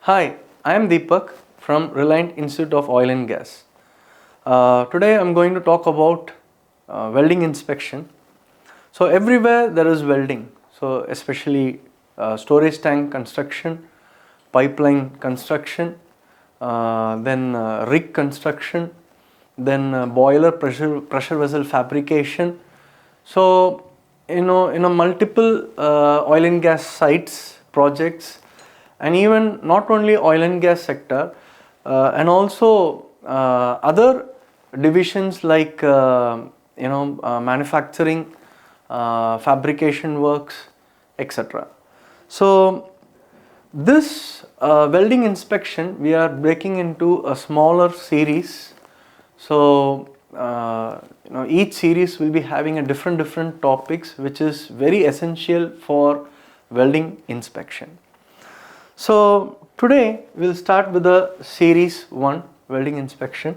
Hi, I am Deepak from Reliant Institute of Oil and Gas. Today I am going to talk about welding inspection. So everywhere there is welding, so especially storage tank construction, pipeline construction, then rig construction, then boiler pressure vessel fabrication. So in a multiple oil and gas sites projects, and even not only oil and gas sector, and also other divisions like manufacturing, fabrication works, etc. So this welding inspection we are breaking into a smaller series. So each series will be having a different topics which is very essential for welding inspection. So today we'll start with the series 1 welding inspection.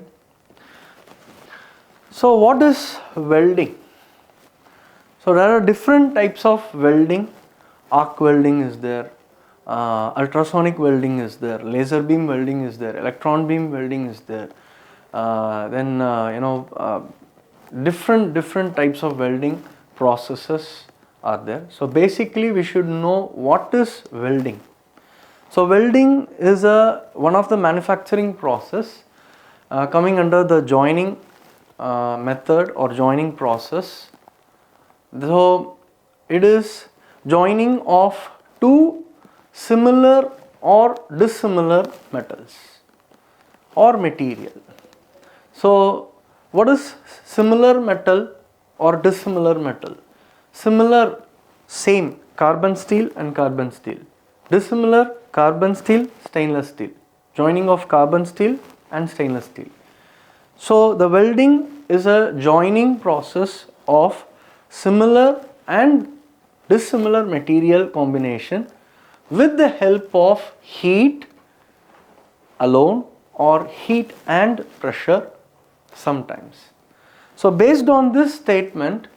So what is welding? So there are different types of welding. Arc welding is there, ultrasonic welding is there, laser beam welding is there, electron beam welding is there. Different types of welding processes are there. So basically we should know what is welding. So welding is one of the manufacturing process coming under the joining method or joining process. So it is joining of two similar or dissimilar metals or material. So what is similar metal or dissimilar metal? Similar, same, carbon steel and carbon steel. Dissimilar, carbon steel, stainless steel. Joining of carbon steel and stainless steel. So the welding is a joining process of similar and dissimilar material combination with the help of heat alone or heat and pressure sometimes. So based on this statement,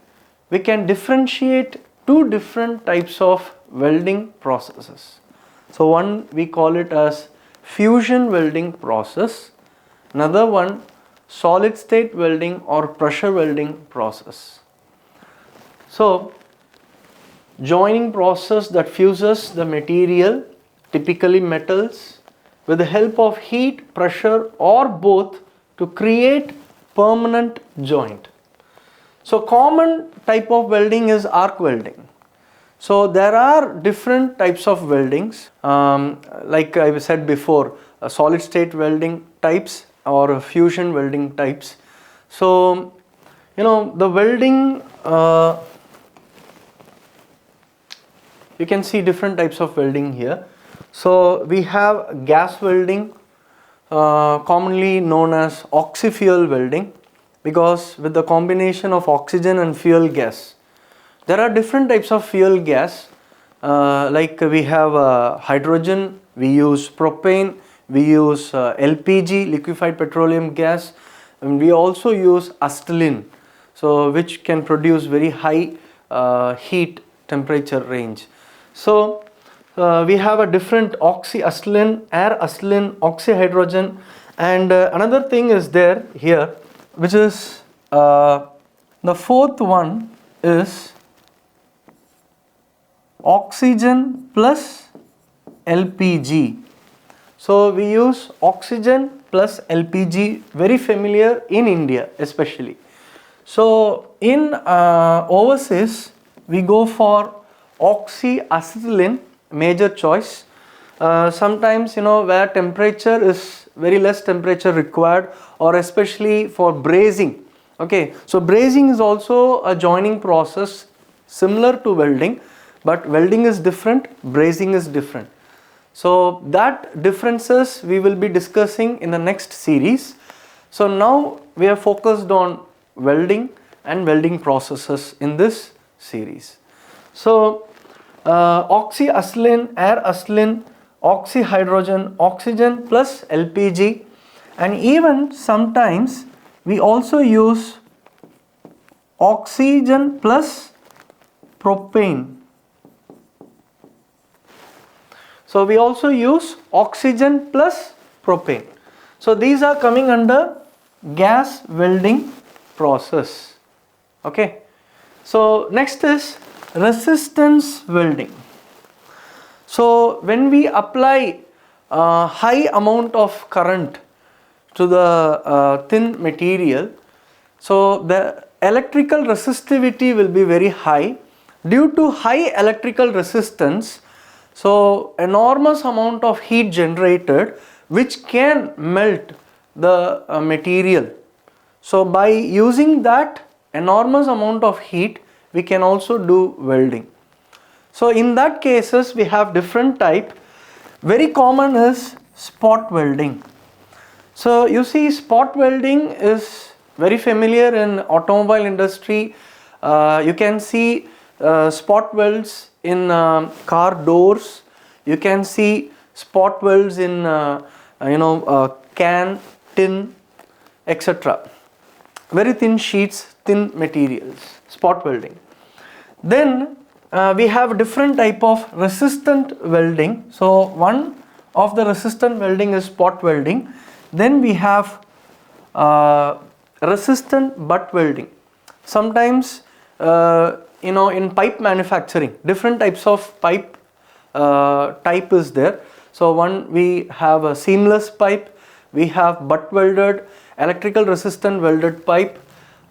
we can differentiate two different types of welding processes. So one we call it as fusion welding process, another one solid state welding or pressure welding process. So joining process that fuses the material, typically metals, with the help of heat, pressure or both to create permanent joint. So common type of welding is arc welding. So there are different types of weldings, like I said before, solid state welding types or fusion welding types. So the welding, you can see different types of welding here. So we have gas welding, commonly known as Oxy-fuel welding, because with the combination of oxygen and fuel gas, there are different types of fuel gas, like we have hydrogen, we use propane, we use LPG, liquefied petroleum gas, and we also use acetylene, so which can produce very high heat temperature range. So we have a different oxy-acetylene, air-acetylene, oxy-hydrogen, and another thing is there here, which is the fourth one is oxygen plus LPG. So we use oxygen plus LPG, very familiar in India especially. So in overseas we go for oxy-acetylene, major choice. Sometimes where temperature is very less temperature required, or especially for brazing. Okay, so brazing is also a joining process similar to welding, but welding is different, brazing is different. So that differences we will be discussing in the next series. So now we are focused on welding and welding processes in this series. So oxy-acetylene, air-acetylene, oxy-hydrogen, oxygen plus LPG, and even sometimes we also use oxygen plus propane. So we also use oxygen plus propane. So these are coming under gas welding process. Okay. So next is resistance welding. So when we apply high amount of current to the thin material, so the electrical resistivity will be very high. Due to high electrical resistance, so enormous amount of heat generated which can melt the material. So by using that enormous amount of heat, we can also do welding. So in that cases we have different type. Very common is spot welding. So you see, spot welding is very familiar in automobile industry. You can see spot welds in car doors. You can see spot welds in can, tin, etc. Very thin sheets, thin materials, spot welding. Then we have different type of resistant welding. So one of the resistant welding is spot welding. Then we have resistant butt welding. Sometimes in pipe manufacturing, different types of pipe type is there. So one, we have a seamless pipe, we have butt welded, electrical resistant welded pipe,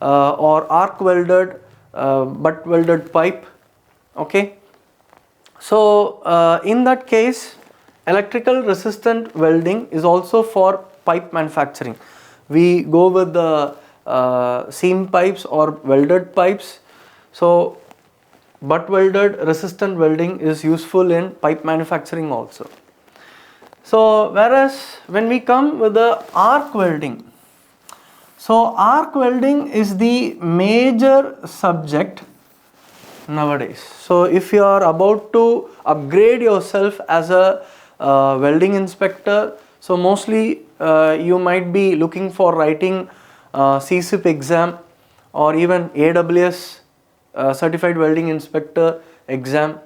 or arc welded, butt welded pipe. Okay. So in that case, electrical resistant welding is also for pipe manufacturing. We go with the seam pipes or welded pipes. So butt welded resistant welding is useful in pipe manufacturing also. So whereas when we come with the arc welding, so arc welding is the major subject nowadays. So if you are about to upgrade yourself as a welding inspector, so mostly you might be looking for writing CSIP exam or even AWS certified welding inspector exam.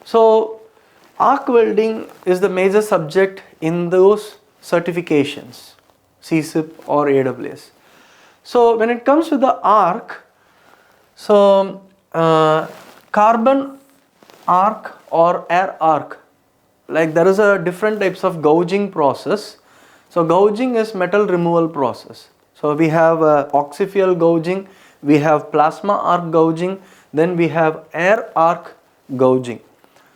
So arc welding is the major subject in those certifications, CSIP or AWS. So when it comes to the arc, so carbon arc or air arc, like there is a different types of gouging process. So gouging is metal removal process. So we have Oxy-fuel gouging, we have plasma arc gouging, then we have air arc gouging.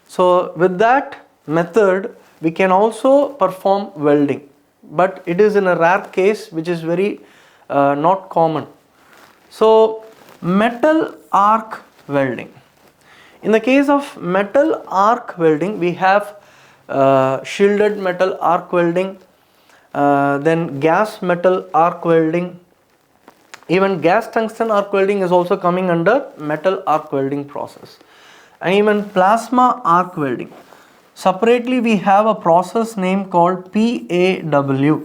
So with that method we can also perform welding, but it is in a rare case which is very not common. So metal arc welding. In the case of metal arc welding, we have shielded metal arc welding, then gas metal arc welding. Even gas tungsten arc welding is also coming under metal arc welding process, and even plasma arc welding. Separately we have a process name called PAW,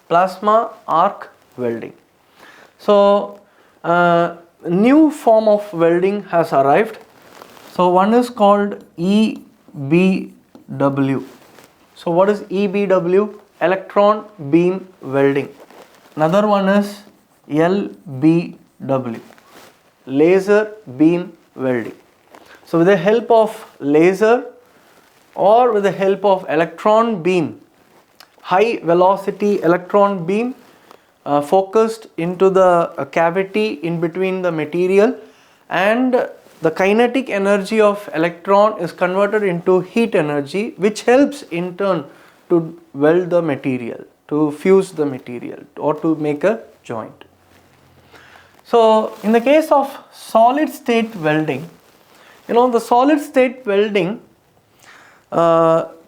plasma arc welding. So new form of welding has arrived. So one is called EBW. So what is EBW? Electron beam welding. Another one is LBW, laser beam welding. So with the help of laser or with the help of electron beam, high velocity electron beam focused into the cavity in between the material, and the kinetic energy of electron is converted into heat energy, which helps in turn to weld the material, to fuse the material or to make a joint. So in the case of solid state welding, the solid state welding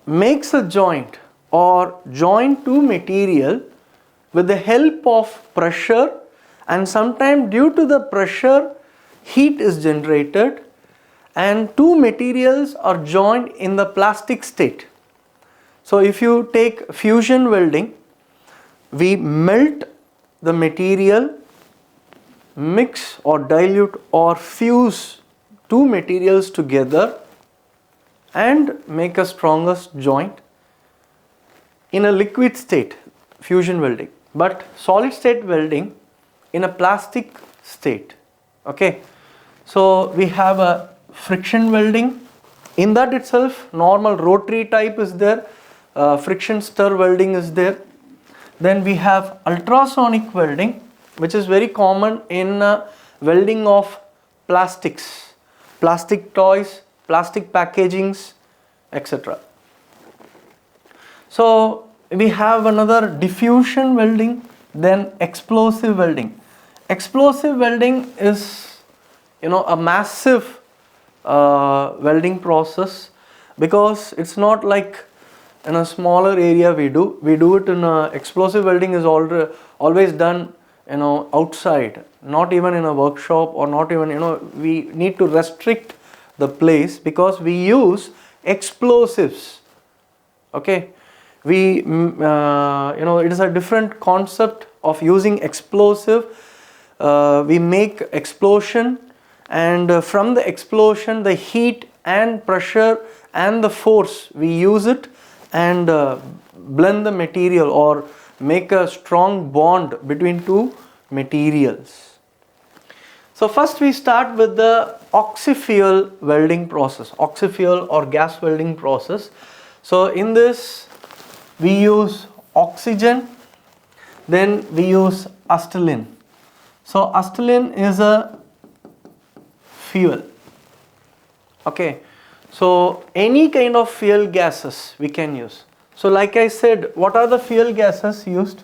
makes a joint or join two material with the help of pressure, and sometimes due to the pressure heat is generated and two materials are joined in the plastic state. So if you take fusion welding, we melt the material, mix or dilute or fuse two materials together, and make a strongest joint in a liquid state, fusion welding, but solid state welding in a plastic state. Okay, so we have a friction welding. In that itself, normal rotary type is there, friction stir welding is there. Then we have ultrasonic welding, which is very common in welding of plastics, plastic toys, plastic packagings, etc. So we have another diffusion welding, then explosive welding. Explosive welding is, a massive welding process, because it's not like in a smaller area we do it in a explosive welding is always done outside, not even in a workshop, or not even we need to restrict the place because we use explosives. Okay, we it is a different concept of using explosive. We make explosion, and from the explosion the heat and pressure and the force, we use it and blend the material or make a strong bond between two materials. So first we start with the oxy-fuel welding process, oxy-fuel or gas welding process. So in this we use oxygen, then we use acetylene. So acetylene is a fuel. Okay, so any kind of fuel gases we can use. So like I said, what are the fuel gases used?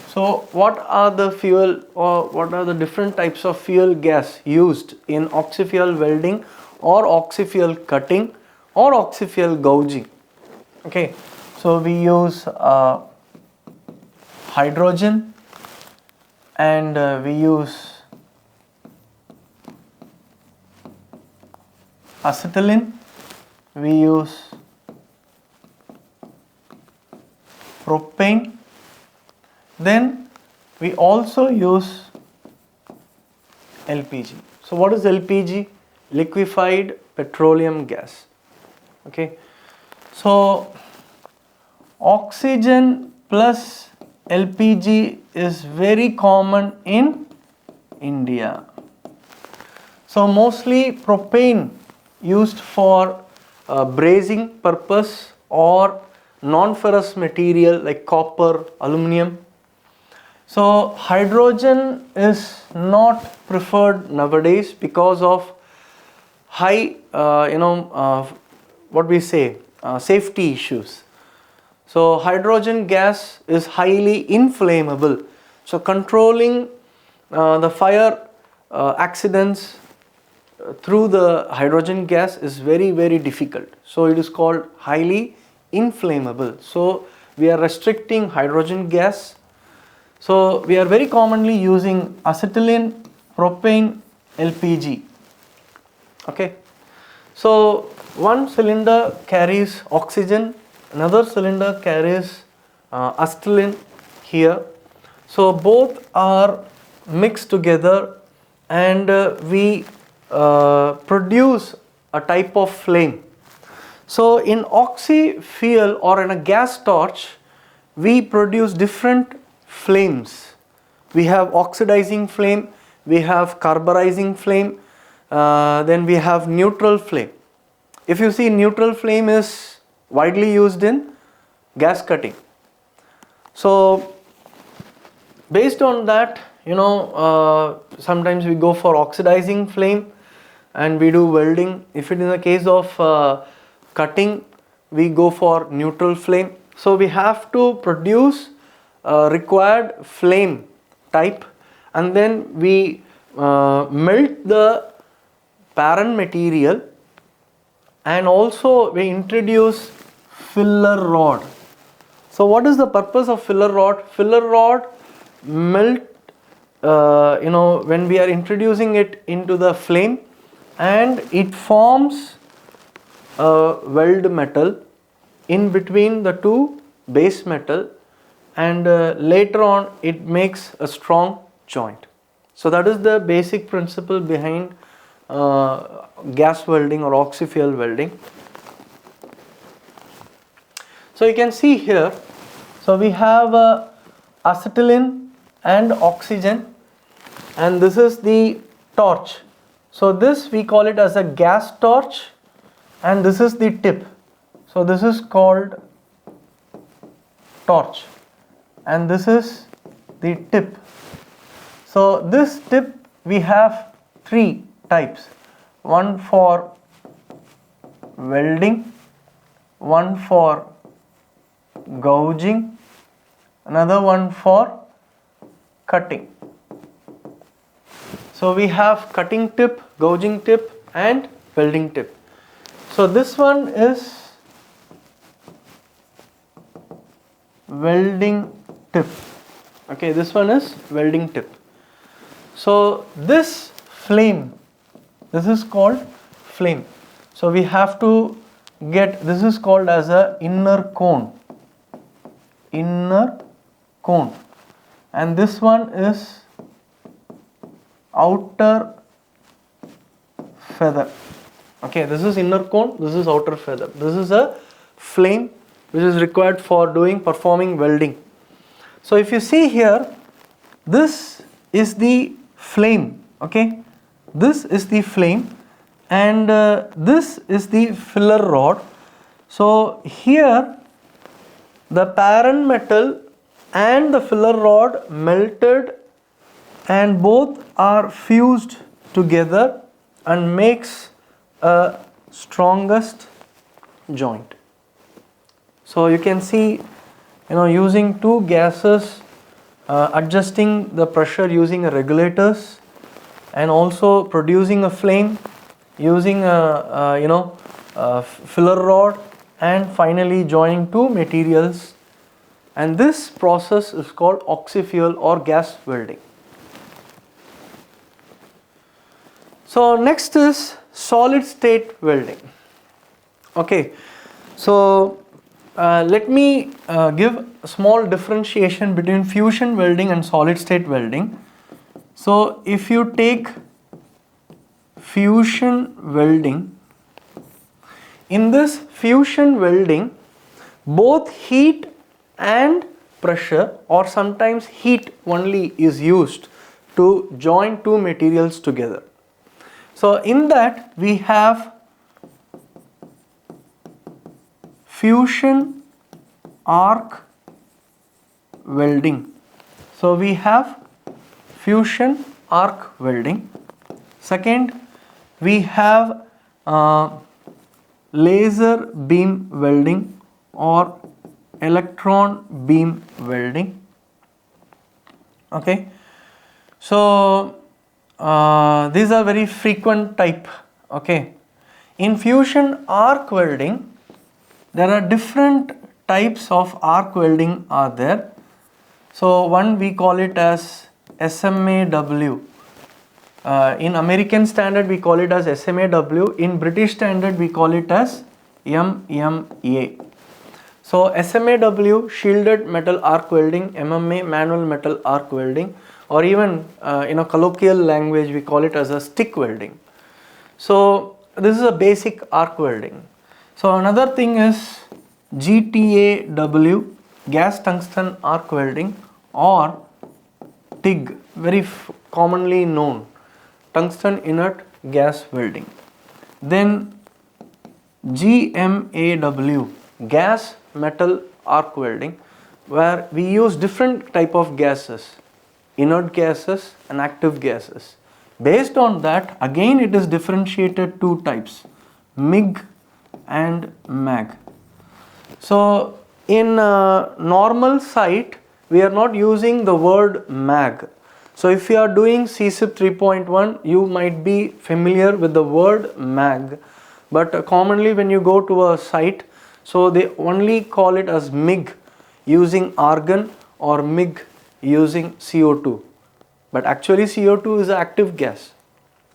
So what are the fuel, or what are the different types of fuel gas used in oxy-fuel welding or oxy-fuel cutting or oxy-fuel gouging? Okay, so we use hydrogen, and we use acetylene, we use propane, then we also use LPG. So what is LPG? Liquefied petroleum gas. Okay, so oxygen plus LPG is very common in India. So mostly propane used for brazing purpose or non-ferrous material like copper, aluminum. So hydrogen is not preferred nowadays because of high safety issues. So hydrogen gas is highly inflammable. So controlling the fire accidents through the hydrogen gas is very, very difficult. So it is called highly inflammable. So we are restricting hydrogen gas. So we are very commonly using acetylene, propane, LPG. Okay. So one cylinder carries oxygen, another cylinder carries acetylene here. So both are mixed together, and we produce a type of flame. So in oxy-fuel or in a gas torch, we produce different flames. We have oxidizing flame, we have carburizing flame, then we have neutral flame. If you see, neutral flame is widely used in gas cutting. So based on that, sometimes we go for oxidizing flame and we do welding. If it is a case of cutting, we go for neutral flame. So we have to produce required flame type, and then we melt the parent material, and also we introduce filler rod. So what is the purpose of filler rod? Filler rod melt when we are introducing it into the flame, and it forms a weld metal in between the two base metal, and later on it makes a strong joint. So that is the basic principle behind gas welding or oxy-fuel welding. So you can see here, so we have acetylene and oxygen, and this is the torch. So this we call it as a gas torch, and this is the tip. So this is called torch, and this is the tip. So this tip we have three types, one for welding, one for gouging, another one for cutting. So we have cutting tip, gouging tip and welding tip. So this one is welding tip. Okay, this one is welding tip. So this flame, this is called flame. So we have to get, this is called as a inner cone, and this one is outer feather. Okay, this is inner cone, this is outer feather. This is a flame which is required for performing welding. So if you see here, this is the flame. Okay, this is the flame, and this is the filler rod. So here the parent metal and the filler rod melted, and both are fused together and makes a strongest joint. So you can see, using two gases, adjusting the pressure using regulators, and also producing a flame using a filler rod, and finally joining two materials. And this process is called oxy-fuel or gas welding. So next is solid state welding. Okay, so let me give a small differentiation between fusion welding and solid state welding. So if you take fusion welding, in this fusion welding, both heat and pressure, or sometimes heat only, is used to join two materials together. So in that we have fusion arc welding. So we have fusion arc welding. Second, we have laser beam welding or electron beam welding. Okay, so these are very frequent type. Okay, in fusion arc welding, there are different types of arc welding are there. So one we call it as SMAW. In American standard we call it as SMAW. In British standard we call it as MMA. So SMAW, shielded metal arc welding, MMA, manual metal arc welding, or even in a colloquial language we call it as a stick welding. So this is a basic arc welding. So another thing is GTAW, gas tungsten arc welding, or TIG, very commonly known, tungsten inert gas welding. Then GMAW, gas metal arc welding, where we use different type of gases, inert gases and active gases. Based on that, again it is differentiated two types, MIG and MAG. So in a normal site we are not using the word MAG. So if you are doing CSIP 3.1, you might be familiar with the word MAG, but commonly when you go to a site, so they only call it as MIG using argon or MIG using CO2. But actually CO2 is an active gas.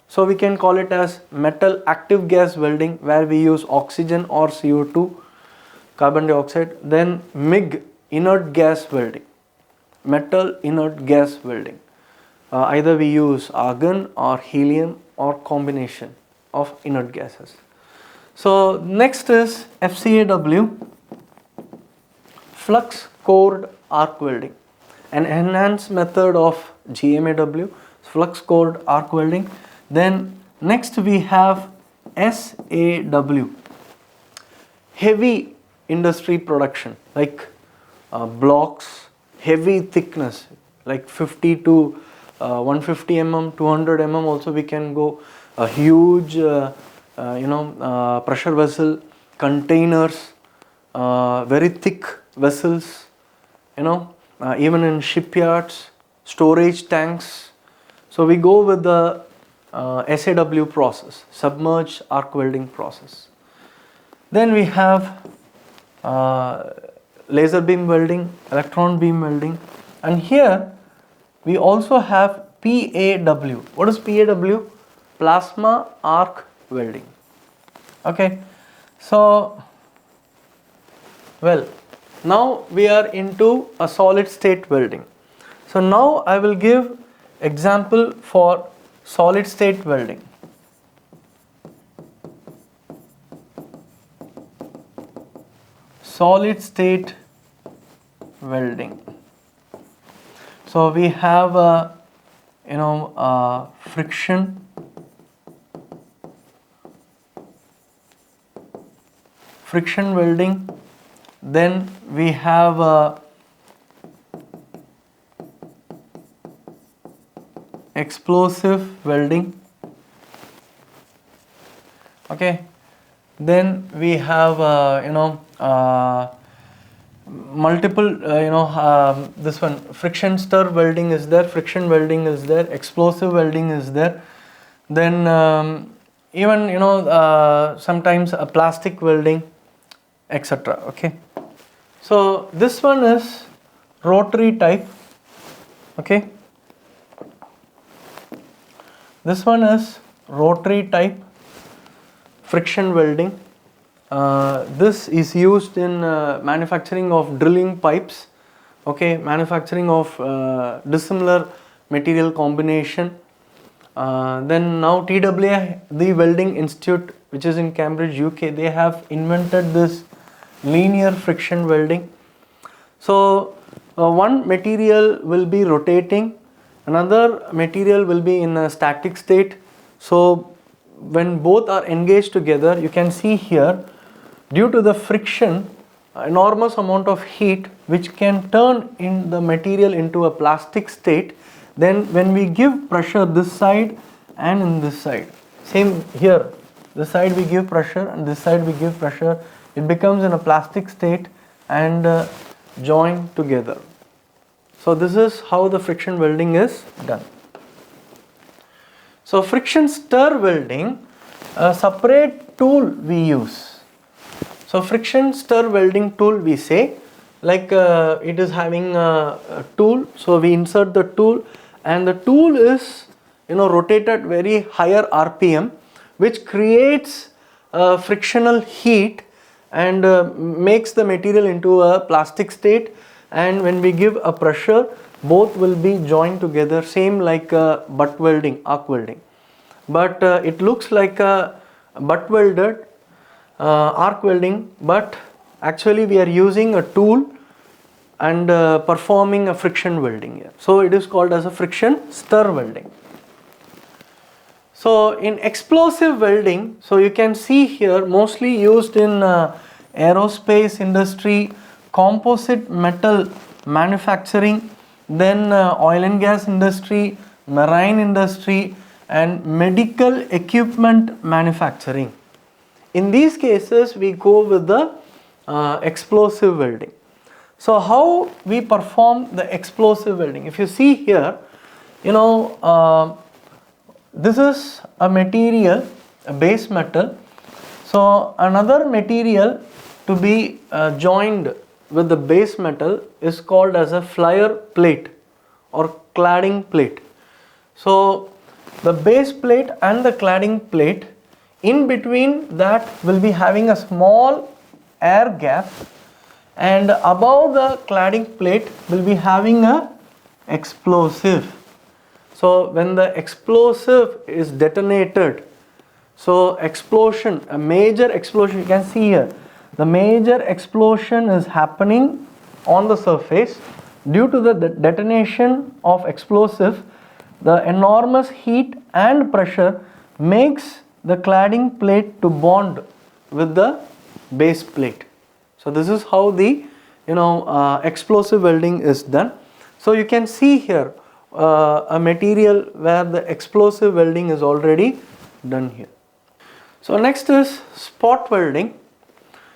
So we can call it as metal active gas welding, where we use oxygen or CO2, carbon dioxide. Then MIG, inert gas welding, metal inert gas welding. either we use argon or helium or combination of inert gases. So next is FCAW, flux cored arc welding, an enhanced method of GMAW, flux cored arc welding. Then next we have SAW, heavy industry production, like blocks, heavy thickness, like 50 to 150 mm, 200 mm also we can go, a huge pressure vessel, containers, very thick vessels, even in shipyards, storage tanks. So we go with the SAW process, submerged arc welding process. Then we have laser beam welding, electron beam welding, and here we also have PAW. What is PAW? Plasma arc welding. Okay, so well, now we are into a solid state welding. So now I will give example for solid state welding. Solid state welding. So we have friction, welding. Then we have explosive welding. Okay. Then we have multiple this one, friction stir welding is there, friction welding is there, explosive welding is there. Then even sometimes a plastic welding, etc. Okay, so this one is rotary type. Okay, this one is rotary type friction welding. This is used in manufacturing of drilling pipes, okay, manufacturing of dissimilar material combination. Then now TWA, the Welding Institute, which is in Cambridge, UK, they have invented this linear friction welding. So one material will be rotating, another material will be in a static state. So when both are engaged together, you can see here, due to the friction, enormous amount of heat which can turn in the material into a plastic state. Then when we give pressure this side and in this side, same here, this side we give pressure and this side we give pressure, it becomes in a plastic state and joined together. So this is how the friction welding is done. So friction stir welding, a separate tool we use. So friction stir welding tool, we say, like it is having a tool, so we insert the tool and the tool is rotated very higher RPM, which creates frictional heat and makes the material into a plastic state, and when we give a pressure, both will be joined together, same like butt welding, arc welding, but it looks like a butt welded arc welding, but actually we are using a tool and performing a friction welding here. So it is called as a friction stir welding. So in explosive welding, so you can see here, mostly used in aerospace industry, composite metal manufacturing, then oil and gas industry, marine industry, and medical equipment manufacturing. In these cases, we go with the explosive welding. So how we perform the explosive welding? If you see here, this is a material, a base metal. So another material to be joined with the base metal is called as a flyer plate or cladding plate. So the base plate and the cladding plate, in between that will be having a small air gap, and above the cladding plate will be having a explosive. So when the explosive is detonated, so explosion, a major explosion, you can see here, the major explosion is happening on the surface. Due to the detonation of explosive, the enormous heat and pressure makes the cladding plate to bond with the base plate. So this is how the explosive welding is done. So you can see here a material where the explosive welding is already done here. So next is spot welding.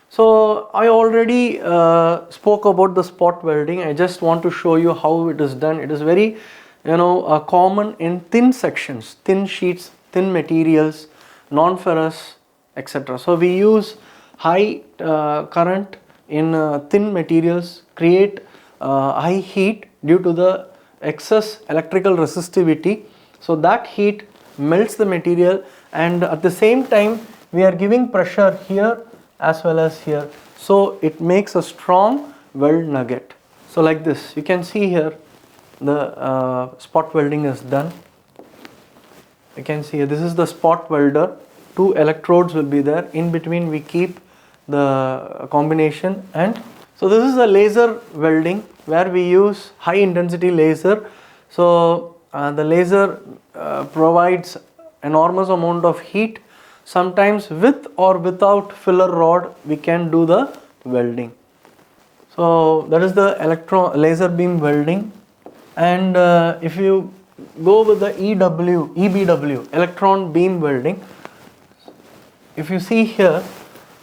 So I already spoke about the spot welding. I just want to show you how it is done. It is very common in thin sections, thin sheets, thin materials, non-ferrous, etc. So we use high current in thin materials, create high heat due to the excess electrical resistivity. So that heat melts the material, and at the same time we are giving pressure here as well as here. So it makes a strong weld nugget. So like this, you can see here the spot welding is done. You can see here, this is the spot welder. 2 electrodes will be there. In between we keep the combination, and so this is a laser welding where we use high intensity laser. So the laser provides enormous amount of heat. Sometimes with or without filler rod we can do the welding. So that is the laser beam welding. And if you go with the EBW, electron beam welding, if you see here,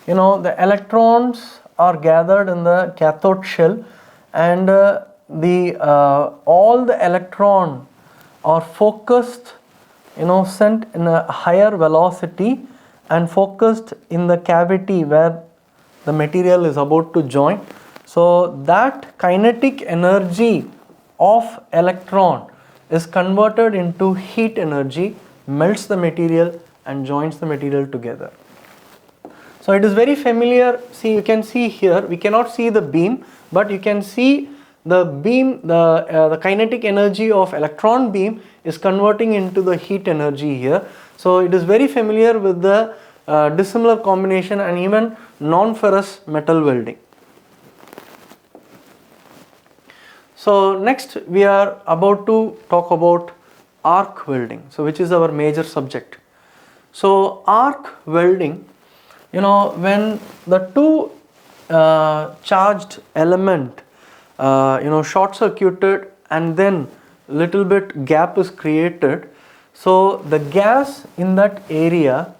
the electrons are gathered in the cathode shell, and all the electron are focused, sent in a higher velocity and focused in the cavity where the material is about to join. So that kinetic energy of electron is converted into heat energy, melts the material and joins the material together. So it is very familiar. See, you can see here, we cannot see the beam, but you can see the beam, the kinetic energy of electron beam is converting into the heat energy here. So it is very familiar with the dissimilar combination and even non-ferrous metal welding. So next we are about to talk about arc welding, so which is our major subject. So arc welding, when the two charged element short circuited and then little bit gap is created, so the gas in that area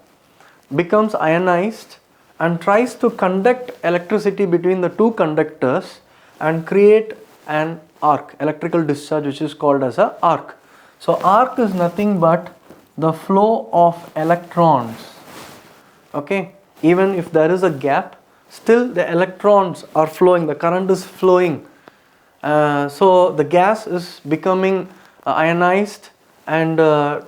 becomes ionized and tries to conduct electricity between the two conductors and create an arc, electrical discharge, which is called as a arc. So arc is nothing but the flow of electrons. Okay, even if there is a gap, still the electrons are flowing, the current is flowing. So the gas is becoming ionized and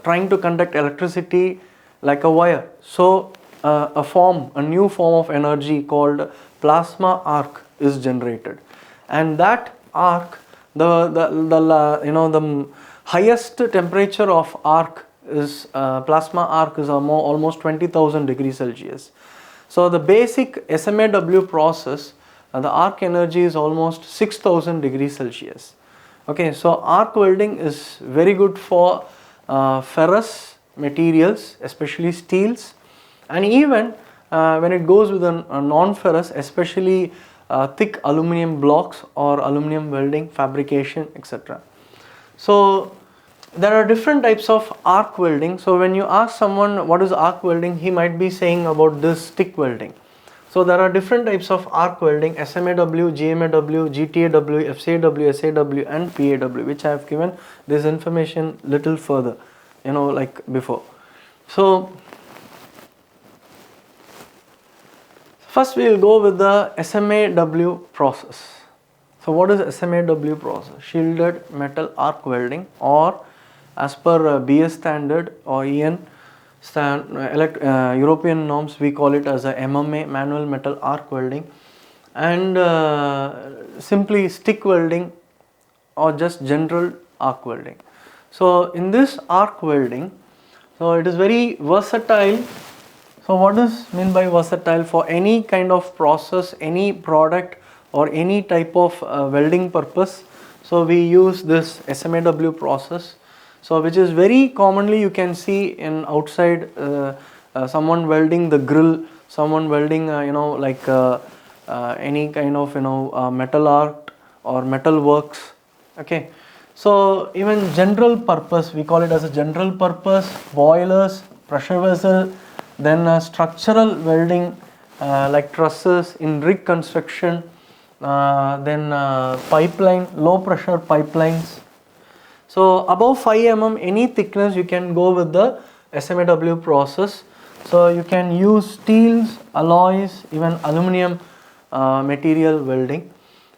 trying to conduct electricity like a wire. So a new form of energy called plasma arc is generated, and that arc, the highest temperature of arc is plasma arc is almost 20,000 degrees Celsius. So the basic SMAW process, the arc energy is almost 6,000 degrees Celsius. Okay, so arc welding is very good for ferrous materials, especially steels, and even when it goes with a non-ferrous, especially thick aluminum blocks or aluminum welding, fabrication, etc. So there are different types of arc welding. So when you ask someone what is arc welding, he might be saying about this stick welding. So there are different types of arc welding: SMAW, GMAW, GTAW, FCAW, SAW and PAW, which I have given this information little further, like before. So first we will go with the SMAW process. So what is SMAW process? Shielded metal arc welding, or as per BS standard or EN European norms, we call it as a MMA, manual metal arc welding, and simply stick welding or just general arc welding. So in this arc welding, so it is very versatile. So what is mean by versatile? For any kind of process, any product or any type of welding purpose, so we use this SMAW process. So which is very commonly you can see in outside someone welding the grill, someone welding any kind of metal art or metal works. Okay, so even general purpose, we call it as a general purpose, boilers, pressure vessel, then structural welding like trusses in rig construction, then pipeline, low pressure pipelines. So above 5 mm any thickness you can go with the SMAW process. So you can use steels, alloys, even aluminum material welding.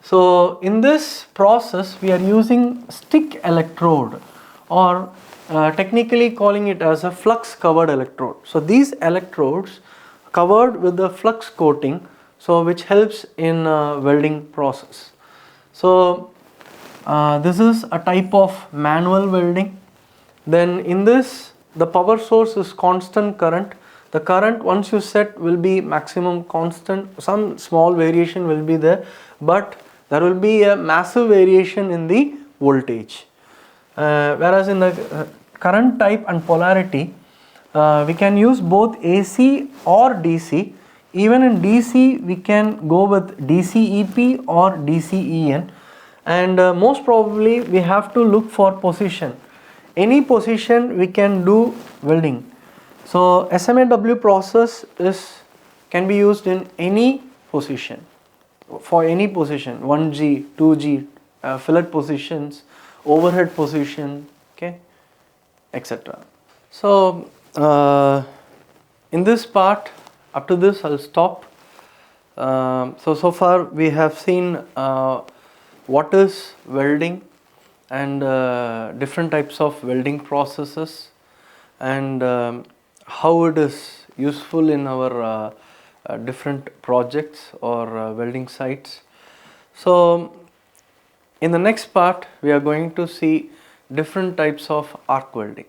So in this process we are using stick electrode, or technically calling it as a flux covered electrode. So these electrodes covered with the flux coating, so which helps in welding process. So this is a type of manual welding. Then in this the power source is constant current. The current once you set will be maximum constant, some small variation will be there, but there will be a massive variation in the voltage. Whereas in the current type and polarity, we can use both AC or DC. Even in DC we can go with DCEP or DCEN, and most probably we have to look for position. Any position we can do welding. So SMAW process can be used in any position, for any position, 1G, 2G, fillet positions, overhead position, okay, etc. So in this part, up to this I'll stop. So far we have seen what is welding and different types of welding processes, and how it is useful in our different projects or welding sites. So in the next part we are going to see different types of arc welding.